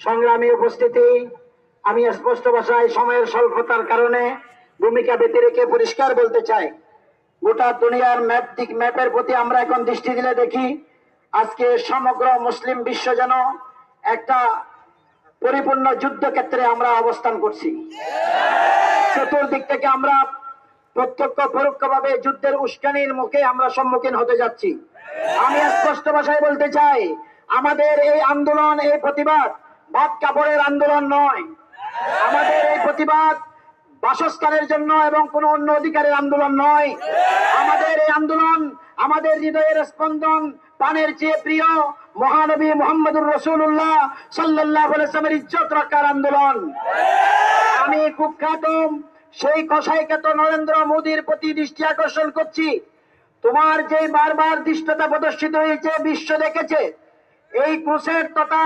সংগ্রামী উপস্থিতি, আমি স্পষ্ট ভাষায় সময়ের স্বল্পতার কারণে ভূমিকা বেঁধে রেখে পরিষ্কার বলতে চাই, গোটা দুনিয়ার ম্যাপের প্রতি আমরা এখন দৃষ্টি দিলে দেখি আজকে সমগ্র মুসলিম বিশ্ব যেন একটা পরিপূর্ণ যুদ্ধক্ষেত্রে আমরা অবস্থান করছি। চতুর্দিক থেকে আমরা প্রত্যক্ষ পরোক্ষভাবে যুদ্ধের উস্কানির মুখে আমরা সম্মুখীন হতে যাচ্ছি। আমি স্পষ্ট ভাষায় বলতে চাই, আমাদের এই আন্দোলন, এই প্রতিবাদ ভাত কাপড়ের আন্দোলন নয়। আমাদের এই প্রতিবাদ বাসস্থানের জন্য এবং কোন অন্য অধিকারের আন্দোলন নয়। আমাদের এই আন্দোলন আমাদের হৃদয়ের স্পন্দন, প্রাণের চেয়ে প্রিয় মহানবী মুহাম্মদুর রাসূলুল্লাহ সাল্লাল্লাহু আলাইহি ওয়াসাল্লামের ইজ্জত রক্ষার আন্দোলন। আমি কুখ্যাত সেই কসাইখ্যাত নরেন্দ্র মোদীর প্রতি দৃষ্টি আকর্ষণ করছি। তোমার যে বারবার দৃষ্টতা প্রদর্শিত হয়েছে, বিশ্ব দেখেছে, এই ক্রুসেড তথা